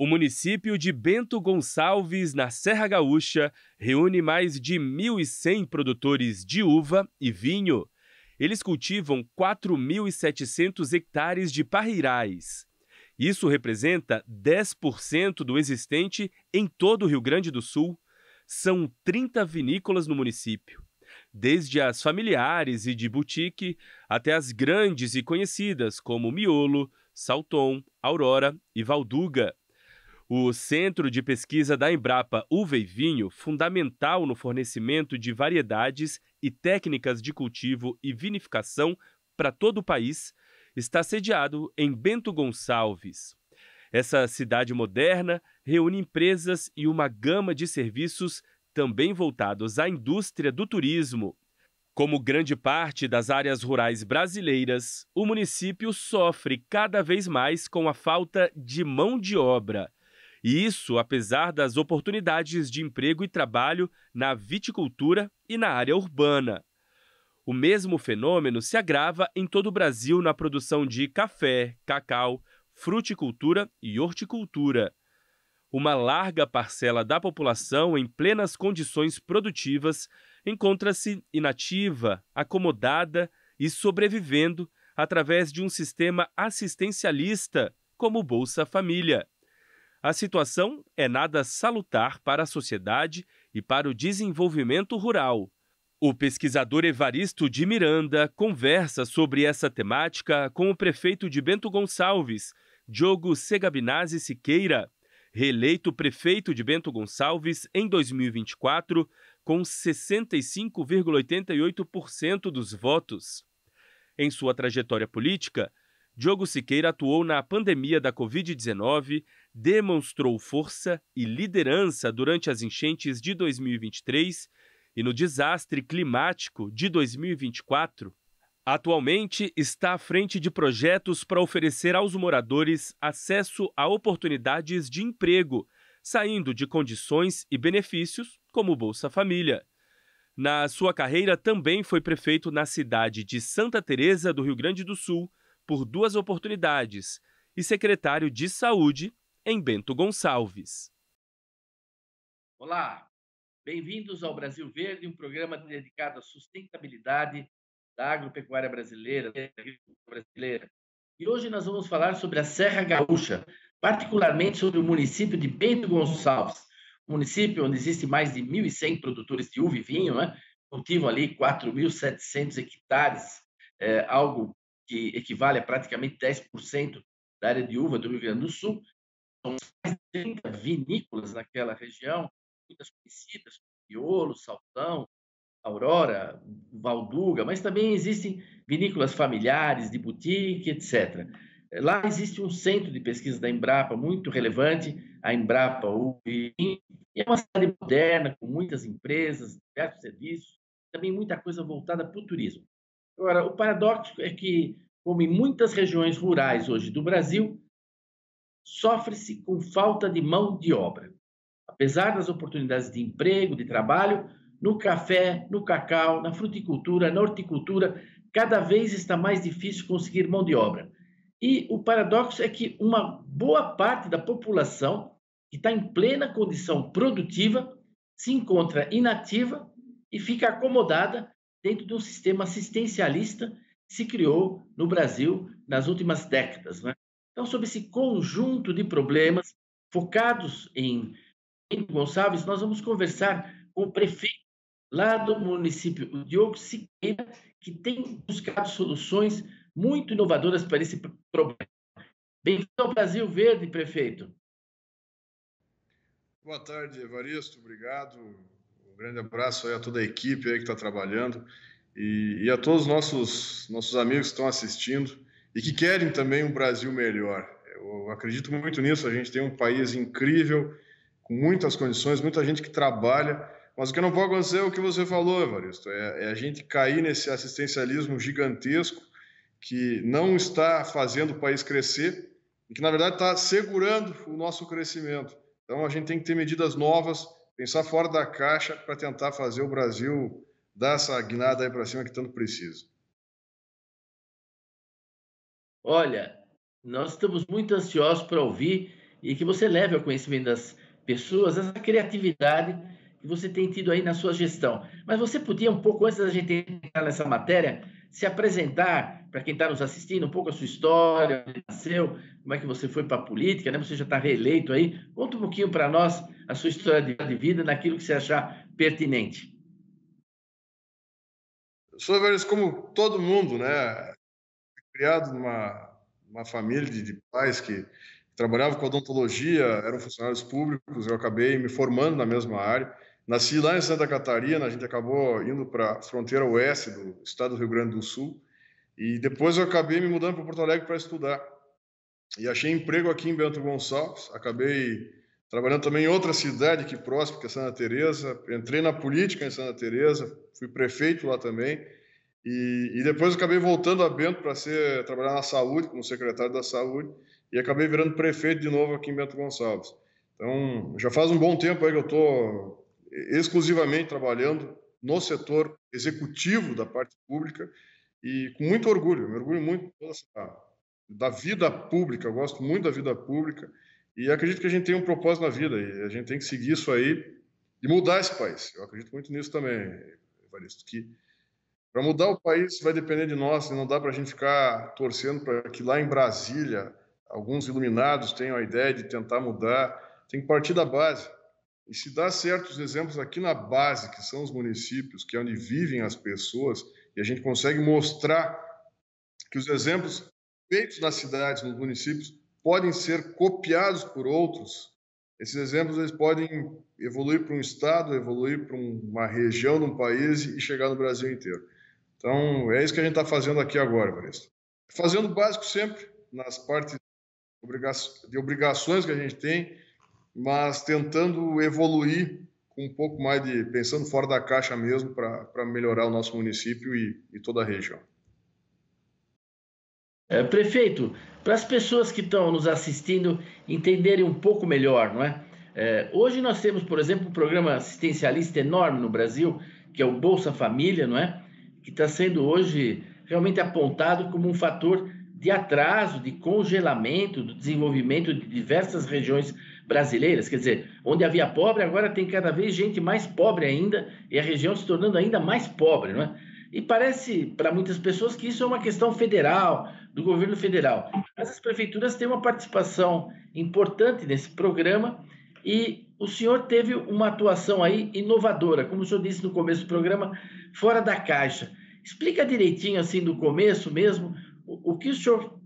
O município de Bento Gonçalves, na Serra Gaúcha, reúne mais de 1.100 produtores de uva e vinho. Eles cultivam 4.700 hectares de parreirais. Isso representa 10% do existente em todo o Rio Grande do Sul. São 30 vinícolas no município, desde as familiares e de boutique até as grandes e conhecidas como Miolo, Salton, Aurora e Valduga. O Centro de Pesquisa da Embrapa Uva e Vinho, fundamental no fornecimento de variedades e técnicas de cultivo e vinificação para todo o país, está sediado em Bento Gonçalves. Essa cidade moderna reúne empresas e uma gama de serviços também voltados à indústria do turismo. Como grande parte das áreas rurais brasileiras, o município sofre cada vez mais com a falta de mão de obra. E isso apesar das oportunidades de emprego e trabalho na viticultura e na área urbana. O mesmo fenômeno se agrava em todo o Brasil na produção de café, cacau, fruticultura e horticultura. Uma larga parcela da população em plenas condições produtivas encontra-se inativa, acomodada e sobrevivendo através de um sistema assistencialista como o Bolsa Família. A situação é nada salutar para a sociedade e para o desenvolvimento rural. O pesquisador Evaristo de Miranda conversa sobre essa temática com o prefeito de Bento Gonçalves, Diogo Segabinazzi Siqueira, reeleito prefeito de Bento Gonçalves em 2024, com 65,88% dos votos. Em sua trajetória política, Diogo Siqueira atuou na pandemia da Covid-19, demonstrou força e liderança durante as enchentes de 2023 e no desastre climático de 2024. Atualmente está à frente de projetos para oferecer aos moradores acesso a oportunidades de emprego, saindo de condições e benefícios como o Bolsa Família. Na sua carreira também foi prefeito na cidade de Santa Teresa do Rio Grande do Sul por 2 oportunidades e secretário de Saúde em Bento Gonçalves. Olá, bem-vindos ao Brasil Verde, um programa dedicado à sustentabilidade da agropecuária brasileira, da agricultura brasileira. E hoje nós vamos falar sobre a Serra Gaúcha, particularmente sobre o município de Bento Gonçalves, um município onde existem mais de 1.100 produtores de uva e vinho, né? Cultivam ali 4.700 hectares, algo que equivale a praticamente 10% da área de uva do Rio Grande do Sul. São mais de 30 vinícolas naquela região, muitas conhecidas, como Miolo, Saltão, Aurora, Valduga, mas também existem vinícolas familiares, de boutique, etc. Lá existe um centro de pesquisa da Embrapa muito relevante, a Embrapa UV, e é uma cidade moderna, com muitas empresas, diversos serviços, também muita coisa voltada para o turismo. Agora, o paradoxo é que, como em muitas regiões rurais hoje do Brasil, sofre-se com falta de mão de obra. Apesar das oportunidades de emprego, de trabalho, no café, no cacau, na fruticultura, na horticultura, cada vez está mais difícil conseguir mão de obra. E o paradoxo é que uma boa parte da população que está em plena condição produtiva se encontra inativa e fica acomodada dentro de um sistema assistencialista que se criou no Brasil nas últimas décadas, né? Então, sobre esse conjunto de problemas focados em Gonçalves, nós vamos conversar com o prefeito lá do município, o Diogo Siqueira, que tem buscado soluções muito inovadoras para esse problema. Bem-vindo ao Brasil Verde, prefeito. Boa tarde, Evaristo, obrigado. Um grande abraço aí a toda a equipe aí que está trabalhando e a todos os nossos amigos que estão assistindo e que querem também um Brasil melhor. Eu acredito muito nisso, a gente tem um país incrível, com muitas condições, muita gente que trabalha, mas o que não pode acontecer é o que você falou, Evaristo, é a gente cair nesse assistencialismo gigantesco que não está fazendo o país crescer e que, na verdade, está segurando o nosso crescimento. Então, a gente tem que ter medidas novas, pensar fora da caixa para tentar fazer o Brasil dar essa guinada aí para cima que tanto precisa. Olha, nós estamos muito ansiosos para ouvir e que você leve ao conhecimento das pessoas essa criatividade que você tem tido aí na sua gestão. Mas você podia, um pouco antes da gente entrar nessa matéria, se apresentar para quem está nos assistindo, um pouco a sua história, onde nasceu, como é que você foi para a política, né? Você já está reeleito aí. Conta um pouquinho para nós a sua história de vida, naquilo que você achar pertinente. Eu sou, como todo mundo, né? Criado numa família de pais que trabalhavam com odontologia, eram funcionários públicos, eu acabei me formando na mesma área. Nasci lá em Santa Catarina, a gente acabou indo para a fronteira oeste do estado do Rio Grande do Sul, e depois eu acabei me mudando para Porto Alegre para estudar. E achei emprego aqui em Bento Gonçalves, acabei trabalhando também em outra cidade aqui próxima, que é Santa Teresa. Entrei na política em Santa Teresa, fui prefeito lá também, e depois acabei voltando a Bento para trabalhar na saúde, como secretário da saúde, e acabei virando prefeito de novo aqui em Bento Gonçalves. Então, já faz um bom tempo aí que eu estou exclusivamente trabalhando no setor executivo da parte pública, e com muito orgulho, me orgulho muito da vida pública, eu gosto muito da vida pública, e acredito que a gente tem um propósito na vida, e a gente tem que seguir isso aí e mudar esse país. Eu acredito muito nisso também, Evaristo, que para mudar o país vai depender de nós, e não dá para a gente ficar torcendo para que lá em Brasília alguns iluminados tenham a ideia de tentar mudar. Tem que partir da base. E se dá certos exemplos aqui na base, que são os municípios, que é onde vivem as pessoas, e a gente consegue mostrar que os exemplos feitos nas cidades, nos municípios, podem ser copiados por outros. Esses exemplos eles podem evoluir para um estado, evoluir para uma região de um país e chegar no Brasil inteiro. Então, é isso que a gente está fazendo aqui agora, Vanessa. Fazendo o básico sempre, nas partes de obrigações que a gente tem, mas tentando evoluir com um pouco mais pensando fora da caixa mesmo, para melhorar o nosso município e toda a região. Prefeito, para as pessoas que estão nos assistindo entenderem um pouco melhor, não é? Hoje nós temos, por exemplo, um programa assistencialista enorme no Brasil, que é o Bolsa Família, não é? Que está sendo hoje realmente apontado como um fator de atraso, de congelamento do desenvolvimento de diversas regiões brasileiras. Quer dizer, onde havia pobre, agora tem cada vez gente mais pobre ainda, e a região se tornando ainda mais pobre, não é? E parece para muitas pessoas que isso é uma questão federal, do governo federal. Mas as prefeituras têm uma participação importante nesse programa, e o senhor teve uma atuação aí inovadora, como o senhor disse no começo do programa, fora da caixa. Explica direitinho, assim, do começo mesmo, o que o senhor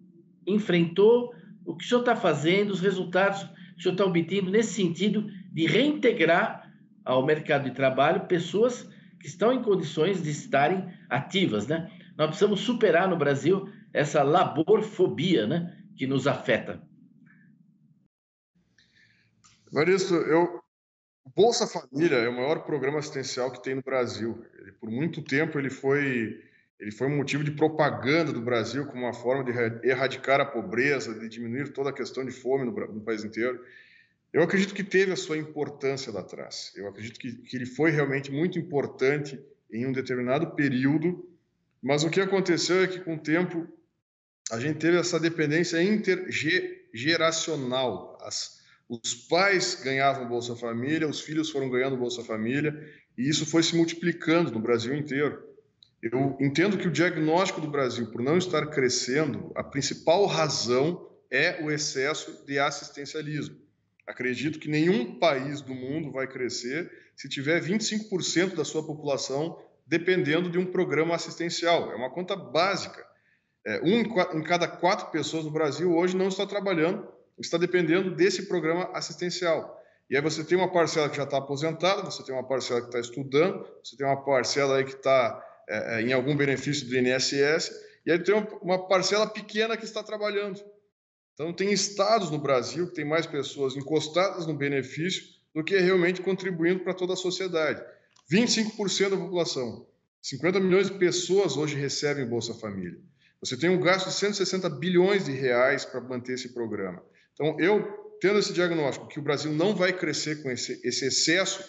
enfrentou, o que o senhor está fazendo, os resultados que o senhor está obtendo nesse sentido de reintegrar ao mercado de trabalho pessoas que estão em condições de estarem ativas, né? Nós precisamos superar no Brasil essa laborfobia, né, que nos afeta. Evaristo, o Bolsa Família é o maior programa assistencial que tem no Brasil. Por muito tempo ele foi um motivo de propaganda do Brasil como uma forma de erradicar a pobreza, de diminuir toda a questão de fome no país inteiro. Eu acredito que teve a sua importância lá atrás. Eu acredito que ele foi realmente muito importante em um determinado período, mas o que aconteceu é que, com o tempo, a gente teve essa dependência intergeracional. Os pais ganhavam Bolsa Família, os filhos foram ganhando Bolsa Família, e isso foi se multiplicando no Brasil inteiro. Eu entendo que o diagnóstico do Brasil, por não estar crescendo, a principal razão é o excesso de assistencialismo. Acredito que nenhum país do mundo vai crescer se tiver 25% da sua população dependendo de um programa assistencial. É uma conta básica. Em cada 4 pessoas no Brasil hoje não está trabalhando, está dependendo desse programa assistencial. E aí você tem uma parcela que já está aposentada, você tem uma parcela que está estudando, você tem uma parcela aí que está em algum benefício do INSS, e aí tem uma parcela pequena que está trabalhando. Então, tem estados no Brasil que tem mais pessoas encostadas no benefício do que realmente contribuindo para toda a sociedade. 25% da população, 50 milhões de pessoas hoje recebem Bolsa Família. Você tem um gasto de 160 bilhões de reais para manter esse programa. Então, eu, tendo esse diagnóstico que o Brasil não vai crescer com esse excesso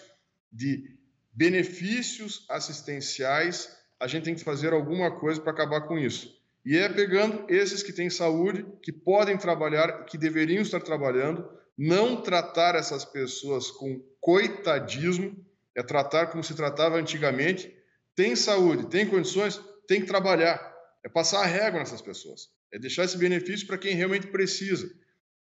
de benefícios assistenciais, a gente tem que fazer alguma coisa para acabar com isso. E é pegando esses que têm saúde, que podem trabalhar, que deveriam estar trabalhando, não tratar essas pessoas com coitadismo, é tratar como se tratava antigamente. Tem saúde, tem condições, tem que trabalhar. É passar a régua nessas pessoas. É deixar esse benefício para quem realmente precisa.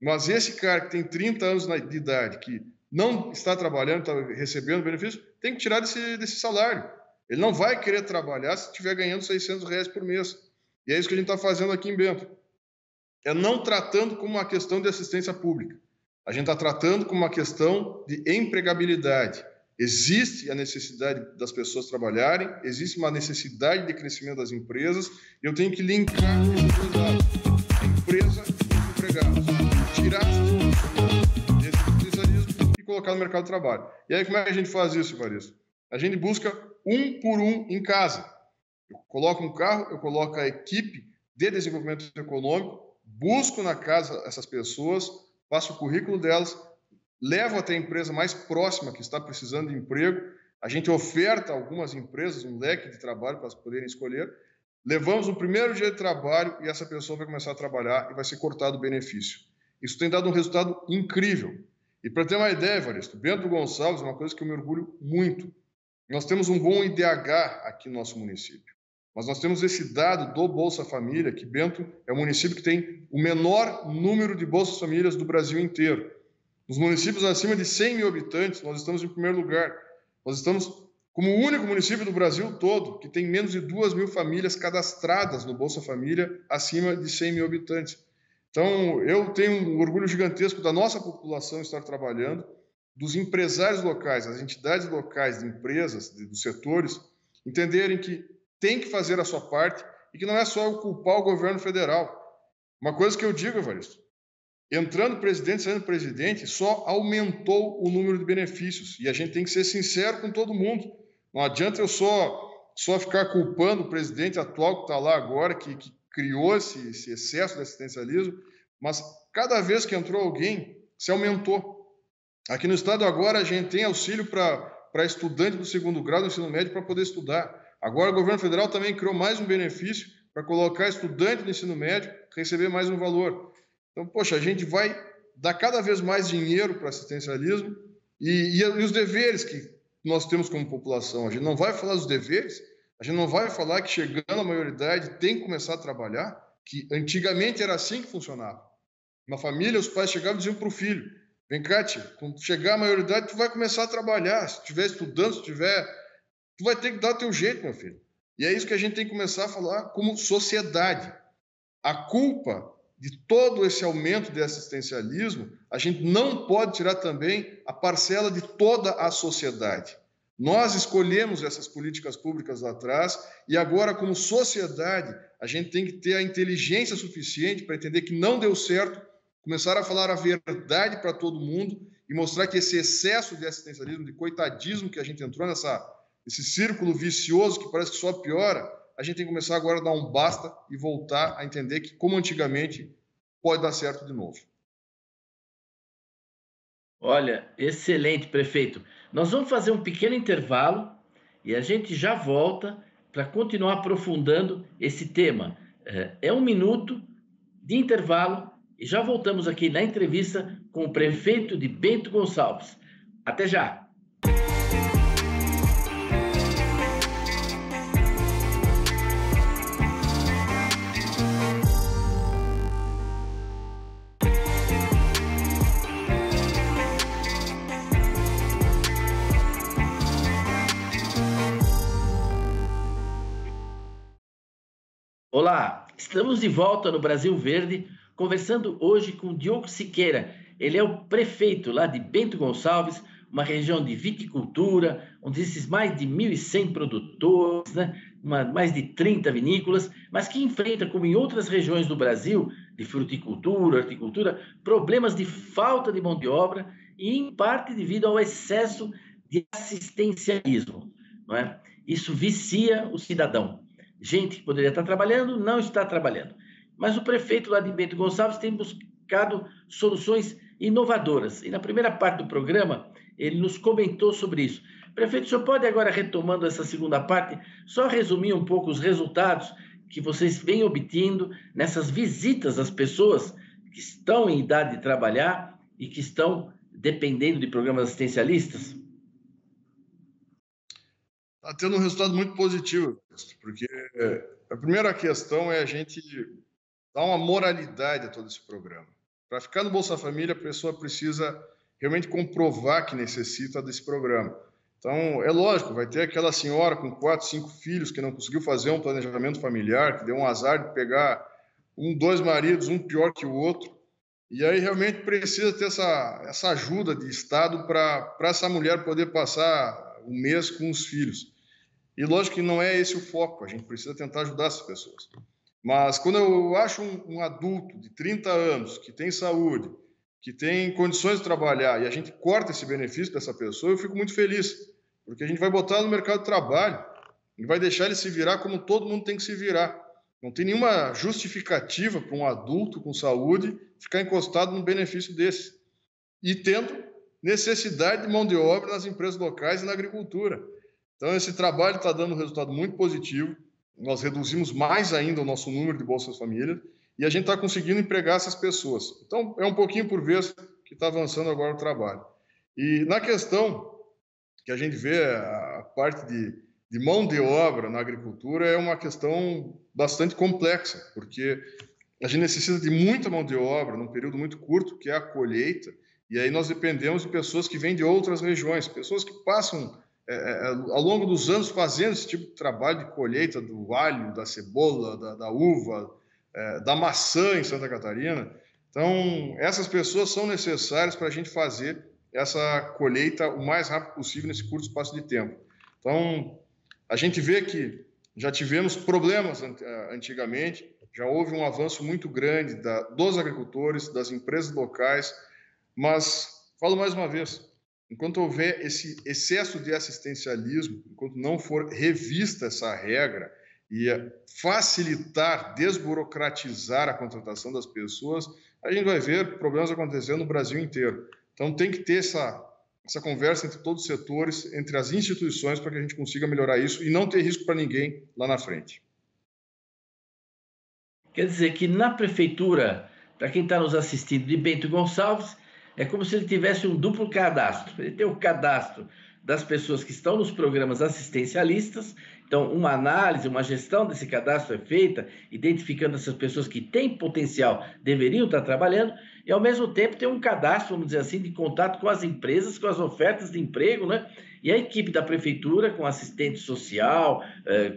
Mas esse cara que tem 30 anos de idade, que não está trabalhando, está recebendo benefício, tem que tirar desse salário. Ele não vai querer trabalhar se estiver ganhando R$600 por mês. E é isso que a gente está fazendo aqui em Bento. É não tratando como uma questão de assistência pública. A gente está tratando como uma questão de empregabilidade. Existe a necessidade das pessoas trabalharem, existe uma necessidade de crescimento das empresas, e eu tenho que linkar esses dois lados. Empresa e empregados. Tirar esse especialismo e colocar no mercado de trabalho. E aí, como é que a gente faz isso, Evaristo? A gente busca um por um em casa. Eu coloco um carro, eu coloco a equipe de desenvolvimento econômico, busco na casa essas pessoas, passo o currículo delas, levo até a empresa mais próxima que está precisando de emprego, a gente oferta a algumas empresas um leque de trabalho para elas poderem escolher, levamos no primeiro dia de trabalho e essa pessoa vai começar a trabalhar e vai ser cortado o benefício. Isso tem dado um resultado incrível. E para ter uma ideia, Evaristo, Bento Gonçalves é uma coisa que eu me orgulho muito. Nós temos um bom IDH aqui no nosso município, mas nós temos esse dado do Bolsa Família, que Bento é o município que tem o menor número de Bolsas Famílias do Brasil inteiro. Nos municípios acima de 100 mil habitantes, nós estamos em primeiro lugar. Nós estamos como o único município do Brasil todo que tem menos de 2.000 famílias cadastradas no Bolsa Família acima de 100 mil habitantes. Então, eu tenho um orgulho gigantesco da nossa população estar trabalhando, dos empresários locais, as entidades locais de empresas, dos setores, entenderem que tem que fazer a sua parte e que não é só culpar o governo federal. Uma coisa que eu digo, Evaristo, entrando presidente, saindo presidente, só aumentou o número de benefícios. E a gente tem que ser sincero com todo mundo. Não adianta eu só ficar culpando o presidente atual que está lá agora, que criou esse excesso de assistencialismo, mas cada vez que entrou alguém, se aumentou. Aqui no estado agora a gente tem auxílio para estudante do segundo grau do ensino médio para poder estudar. Agora o governo federal também criou mais um benefício para colocar estudante do ensino médio receber mais um valor. Então, poxa, a gente vai dar cada vez mais dinheiro para assistencialismo e os deveres que nós temos como população. A gente não vai falar dos deveres, a gente não vai falar que chegando à maioridade tem que começar a trabalhar, que antigamente era assim que funcionava. Na família, os pais chegavam e diziam para o filho: vem cá, tia, quando chegar à maioridade, tu vai começar a trabalhar. Se estiver estudando, tu vai ter que dar o teu jeito, meu filho. E é isso que a gente tem que começar a falar como sociedade. A culpa de todo esse aumento de assistencialismo, a gente não pode tirar também a parcela de toda a sociedade. Nós escolhemos essas políticas públicas lá atrás e agora, como sociedade, a gente tem que ter a inteligência suficiente para entender que não deu certo, começar a falar a verdade para todo mundo e mostrar que esse excesso de assistencialismo, de coitadismo que a gente entrou nesse círculo vicioso que parece que só piora, a gente tem que começar agora a dar um basta e voltar a entender que, como antigamente, pode dar certo de novo. Olha, excelente, prefeito. Nós vamos fazer um pequeno intervalo e a gente já volta para continuar aprofundando esse tema. É 1 minuto de intervalo e já voltamos aqui na entrevista com o prefeito de Bento Gonçalves. Até já! Olá, estamos de volta no Brasil Verde, conversando hoje com o Diogo Siqueira. Ele é o prefeito lá de Bento Gonçalves, uma região de viticultura, onde existem mais de 1.100 produtores, né? Mais de 30 vinícolas, mas que enfrenta, como em outras regiões do Brasil, de fruticultura, horticultura, problemas de falta de mão de obra e, em parte, devido ao excesso de assistencialismo, não é? Isso vicia o cidadão. Gente que poderia estar trabalhando, não está trabalhando. Mas o prefeito lá de Bento Gonçalves tem buscado soluções inovadoras. E na primeira parte do programa, ele nos comentou sobre isso. Prefeito, o senhor pode agora, retomando essa segunda parte, só resumir um pouco os resultados que vocês vêm obtendo nessas visitas às pessoas que estão em idade de trabalhar e que estão dependendo de programas assistencialistas? Está tendo um resultado muito positivo, porque a primeira questão é a gente dar uma moralidade a todo esse programa. Para ficar no Bolsa Família, a pessoa precisa realmente comprovar que necessita desse programa. Então, é lógico, vai ter aquela senhora com 4, 5 filhos que não conseguiu fazer um planejamento familiar, que deu um azar de pegar 2 maridos, um pior que o outro, e aí realmente precisa ter essa ajuda de Estado para essa mulher poder passar um mês com os filhos. E lógico que não é esse o foco, a gente precisa tentar ajudar essas pessoas. Mas quando eu acho um adulto de 30 anos, que tem saúde, que tem condições de trabalhar, e a gente corta esse benefício dessa pessoa, eu fico muito feliz, porque a gente vai botar no mercado de trabalho e vai deixar ele se virar como todo mundo tem que se virar. Não tem nenhuma justificativa para um adulto com saúde ficar encostado num benefício desse. E tendo necessidade de mão de obra nas empresas locais e na agricultura. Então, esse trabalho está dando um resultado muito positivo. Nós reduzimos mais ainda o nosso número de Bolsas Família e a gente está conseguindo empregar essas pessoas. Então, é um pouquinho por vez que está avançando agora o trabalho. E na questão que a gente vê, a parte de mão de obra na agricultura é uma questão bastante complexa, porque a gente necessita de muita mão de obra num período muito curto, que é a colheita, e aí nós dependemos de pessoas que vêm de outras regiões, pessoas que passam ao longo dos anos fazendo esse tipo de trabalho de colheita do alho, da cebola, da uva, da maçã em Santa Catarina. Então, essas pessoas são necessárias para a gente fazer essa colheita o mais rápido possível nesse curto espaço de tempo. Então, a gente vê que já tivemos problemas antigamente, já houve um avanço muito grande dos agricultores, das empresas locais, mas, falo mais uma vez, enquanto houver esse excesso de assistencialismo, enquanto não for revista essa regra e facilitar, desburocratizar a contratação das pessoas, a gente vai ver problemas acontecendo no Brasil inteiro. Então, tem que ter essa conversa entre todos os setores, entre as instituições, para que a gente consiga melhorar isso e não ter risco para ninguém lá na frente. Quer dizer que na prefeitura, para quem está nos assistindo, de Bento Gonçalves, é como se ele tivesse um duplo cadastro. Ele tem o cadastro das pessoas que estão nos programas assistencialistas, então uma análise, uma gestão desse cadastro é feita, identificando essas pessoas que têm potencial, deveriam estar trabalhando, e ao mesmo tempo tem um cadastro, vamos dizer assim, de contato com as empresas, com as ofertas de emprego, né? E a equipe da prefeitura, com assistente social,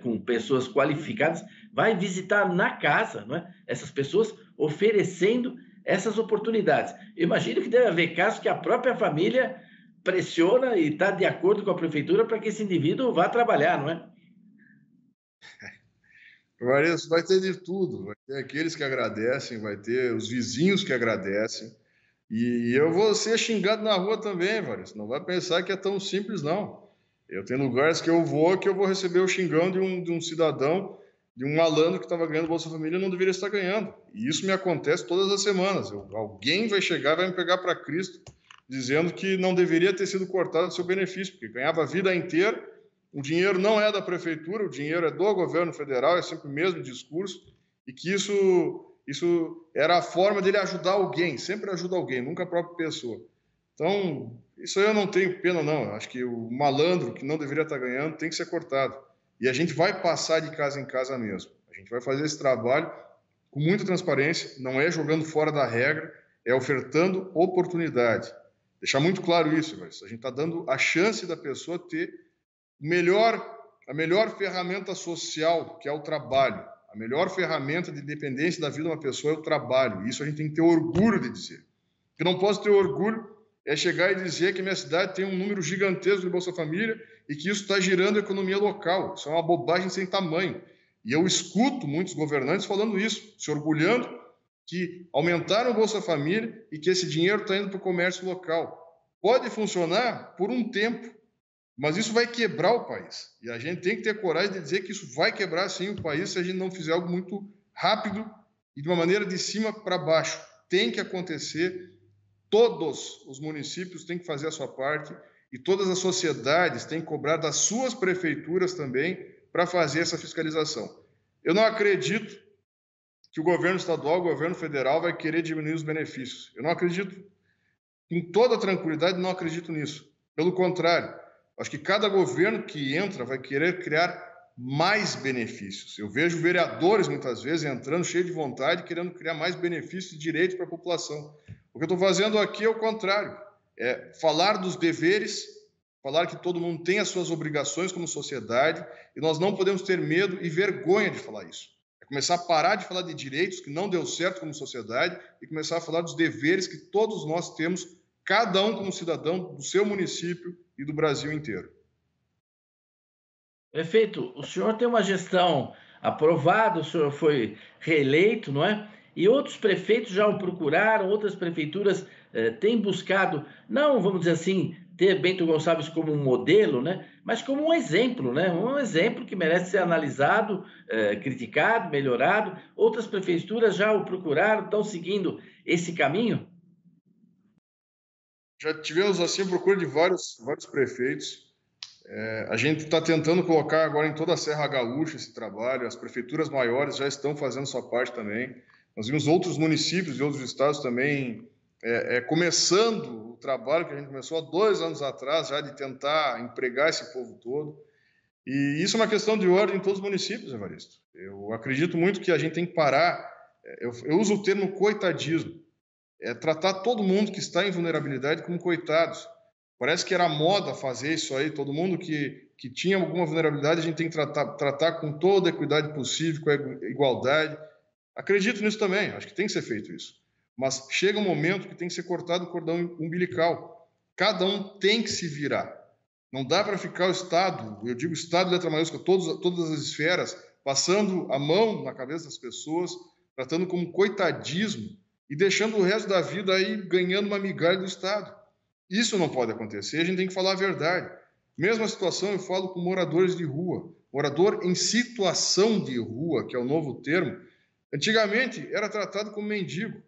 com pessoas qualificadas, vai visitar na casa, não é? Essas pessoas oferecendo essas oportunidades. Eu imagino que deve haver casos que a própria família pressiona e está de acordo com a prefeitura para que esse indivíduo vá trabalhar, não é? Varesso, vai ter de tudo. Vai ter aqueles que agradecem, vai ter os vizinhos que agradecem. E eu vou ser xingado na rua também, Varesso. Não vai pensar que é tão simples, não. Eu tenho lugares que eu vou receber o xingão de um cidadão, de um malandro que estava ganhando Bolsa Família e não deveria estar ganhando. E isso me acontece todas as semanas. Alguém vai chegar, vai me pegar para Cristo, dizendo que não deveria ter sido cortado o seu benefício, porque ganhava a vida inteira, o dinheiro não é da prefeitura, o dinheiro é do governo federal, é sempre o mesmo discurso, e que isso era a forma dele ajudar alguém, sempre ajuda alguém, nunca a própria pessoa. Então, isso aí eu não tenho pena, não. Eu acho que o malandro que não deveria estar ganhando tem que ser cortado. E a gente vai passar de casa em casa mesmo. A gente vai fazer esse trabalho com muita transparência, não é jogando fora da regra, é ofertando oportunidade. Deixar muito claro isso, mas a gente está dando a chance da pessoa ter a melhor ferramenta social, que é o trabalho. A melhor ferramenta de dependência da vida de uma pessoa é o trabalho. Isso a gente tem que ter orgulho de dizer. O que não posso ter orgulho é chegar e dizer que minha cidade tem um número gigantesco de Bolsa Família e que isso está girando a economia local. Isso é uma bobagem sem tamanho. E eu escuto muitos governantes falando isso, se orgulhando que aumentaram o Bolsa Família e que esse dinheiro está indo para o comércio local. Pode funcionar por um tempo, mas isso vai quebrar o país. E a gente tem que ter coragem de dizer que isso vai quebrar, sim, o país se a gente não fizer algo muito rápido e de uma maneira de cima para baixo. Tem que acontecer. Todos os municípios têm que fazer a sua parte e todas as sociedades têm que cobrar das suas prefeituras também para fazer essa fiscalização. Eu não acredito que o governo estadual, o governo federal vai querer diminuir os benefícios. Eu não acredito. com toda tranquilidade, não acredito nisso. Pelo contrário, acho que cada governo que entra vai querer criar mais benefícios. Eu vejo vereadores, muitas vezes, entrando cheio de vontade, querendo criar mais benefícios e direitos para a população. O que eu estou fazendo aqui é o contrário. É falar dos deveres, falar que todo mundo tem as suas obrigações como sociedade, e nós não podemos ter medo e vergonha de falar isso. É começar a parar de falar de direitos que não deu certo como sociedade e começar a falar dos deveres que todos nós temos, cada um como cidadão do seu município e do Brasil inteiro. Prefeito, o senhor tem uma gestão aprovada, o senhor foi reeleito, não é? E outros prefeitos já o procuraram, outras prefeituras têm buscado, não, vamos dizer assim, ter Bento Gonçalves como um modelo, né? Mas como um exemplo, né? Um exemplo que merece ser analisado, criticado, melhorado. Outras prefeituras já o procuraram, estão seguindo esse caminho? Já tivemos, assim, a procura de vários prefeitos. A gente está tentando colocar agora em toda a Serra Gaúcha esse trabalho, as prefeituras maiores já estão fazendo sua parte também. Nós vimos outros municípios e outros estados também começando o trabalho que a gente começou há 2 anos atrás, já de tentar empregar esse povo todo. E isso é uma questão de ordem em todos os municípios, Evaristo. Eu acredito muito que a gente tem que parar, eu uso o termo coitadismo, tratar todo mundo que está em vulnerabilidade como coitados. Parece que era moda fazer isso aí, todo mundo que tinha alguma vulnerabilidade, a gente tem que tratar com toda a equidade possível, com a igualdade. Acredito nisso também, acho que tem que ser feito isso. Mas chega um momento que tem que ser cortado o cordão umbilical. Cada um tem que se virar. Não dá para ficar o Estado, eu digo Estado, letra maiúscula, todas as esferas, passando a mão na cabeça das pessoas, tratando como coitadismo e deixando o resto da vida aí ganhando uma migalha do Estado. Isso não pode acontecer, a gente tem que falar a verdade. Mesma situação eu falo com moradores de rua. Morador em situação de rua, que é o novo termo, antigamente era tratado como mendigo.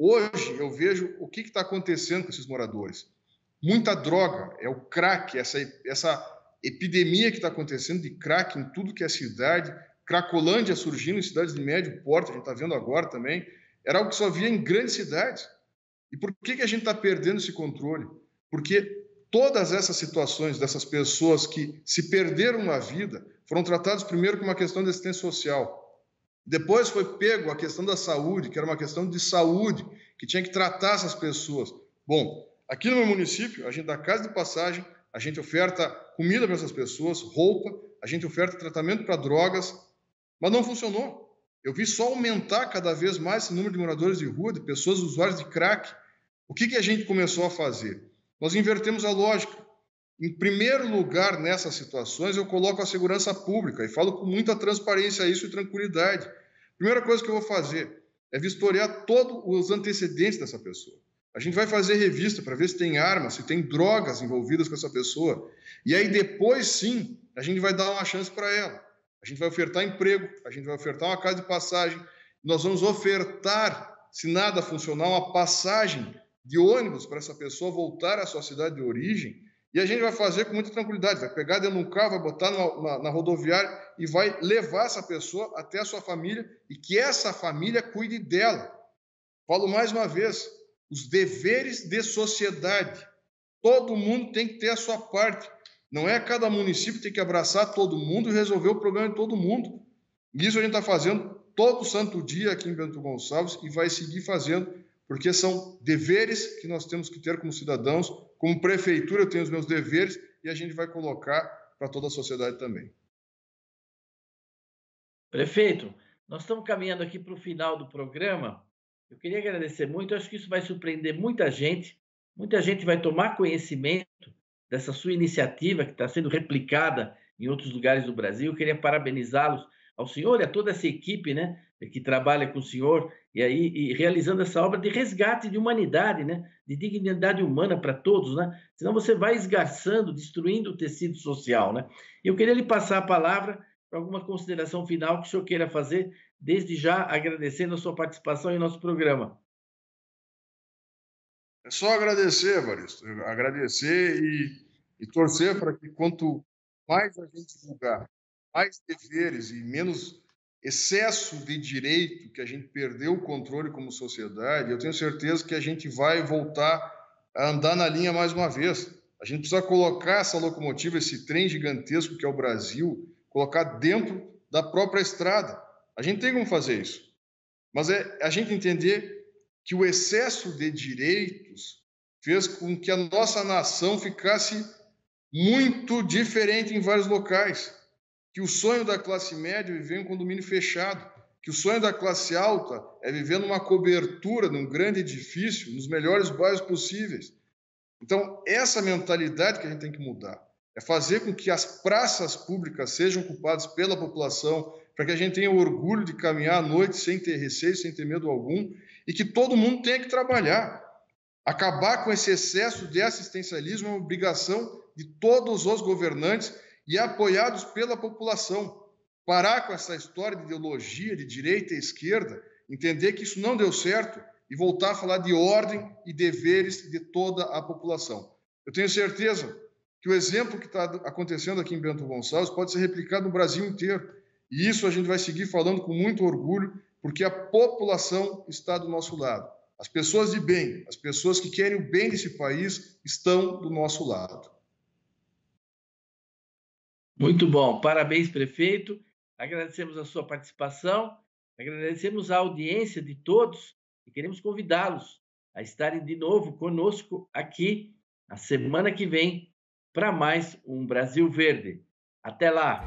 Hoje eu vejo o que está acontecendo com esses moradores. Muita droga, é o crack, essa epidemia que está acontecendo de crack em tudo que é cidade, Cracolândia surgindo em cidades de médio porte, a gente está vendo agora também, era algo que só via em grandes cidades. E por que a gente está perdendo esse controle? Porque todas essas situações dessas pessoas que se perderam na vida foram tratadas primeiro como uma questão de assistência social. Depois foi pego a questão da saúde, que era uma questão de saúde, que tinha que tratar essas pessoas. Bom, aqui no meu município, a gente dá casa de passagem, a gente oferta comida para essas pessoas, roupa, a gente oferta tratamento para drogas, mas não funcionou. Eu vi só aumentar cada vez mais esse número de moradores de rua, de pessoas usuários de crack. O que a gente começou a fazer? Nós invertemos a lógica. Em primeiro lugar, nessas situações, eu coloco a segurança pública e falo com muita transparência isso e tranquilidade. A primeira coisa que eu vou fazer é vistoriar todos os antecedentes dessa pessoa. A gente vai fazer revista para ver se tem armas, se tem drogas envolvidas com essa pessoa. E aí, depois, sim, a gente vai dar uma chance para ela. A gente vai ofertar emprego, a gente vai ofertar uma casa de passagem, nós vamos ofertar, se nada funcionar, uma passagem de ônibus para essa pessoa voltar à sua cidade de origem, e a gente vai fazer com muita tranquilidade, vai pegar dentro de um carro, vai botar na rodoviária e vai levar essa pessoa até a sua família e que essa família cuide dela. Falo mais uma vez, os deveres de sociedade. Todo mundo tem que ter a sua parte. Não é cada município tem que abraçar todo mundo e resolver o problema de todo mundo. Isso a gente está fazendo todo santo dia aqui em Bento Gonçalves e vai seguir fazendo, porque são deveres que nós temos que ter como cidadãos. Como prefeitura, eu tenho os meus deveres e a gente vai colocar para toda a sociedade também. Prefeito, nós estamos caminhando aqui para o final do programa. Eu queria agradecer muito, eu acho que isso vai surpreender muita gente vai tomar conhecimento dessa sua iniciativa que está sendo replicada em outros lugares do Brasil. Eu queria parabenizá-los, ao senhor e a toda essa equipe, né, que trabalha com o senhor e realizando essa obra de resgate de humanidade, né, de dignidade humana para todos, né? Senão você vai esgarçando, destruindo o tecido social, né? Eu queria lhe passar a palavra para alguma consideração final que o senhor queira fazer, desde já agradecendo a sua participação em nosso programa. É só agradecer, Evaristo, agradecer e torcer para que quanto mais a gente divulgar, mais deveres e menos excesso de direito, que a gente perdeu o controle como sociedade, eu tenho certeza que a gente vai voltar a andar na linha mais uma vez. A gente precisa colocar essa locomotiva, esse trem gigantesco que é o Brasil, colocar dentro da própria estrada. A gente tem como fazer isso. Mas é a gente entender que o excesso de direitos fez com que a nossa nação ficasse muito diferente em vários locais. Que o sonho da classe média é viver em um condomínio fechado. Que o sonho da classe alta é viver numa cobertura, num grande edifício, nos melhores bairros possíveis. Então, essa mentalidade que a gente tem que mudar. É fazer com que as praças públicas sejam ocupadas pela população, para que a gente tenha o orgulho de caminhar à noite sem ter receio, sem ter medo algum, e que todo mundo tenha que trabalhar. Acabar com esse excesso de assistencialismo é uma obrigação de todos os governantes e apoiados pela população. Parar com essa história de ideologia de direita e esquerda, entender que isso não deu certo e voltar a falar de ordem e deveres de toda a população. Eu tenho certeza que o exemplo que está acontecendo aqui em Bento Gonçalves pode ser replicado no Brasil inteiro. E isso a gente vai seguir falando com muito orgulho, porque a população está do nosso lado. As pessoas de bem, as pessoas que querem o bem desse país estão do nosso lado. Muito bom. Parabéns, prefeito. Agradecemos a sua participação, agradecemos a audiência de todos e queremos convidá-los a estarem de novo conosco aqui na semana que vem para mais um Brasil Verde. Até lá!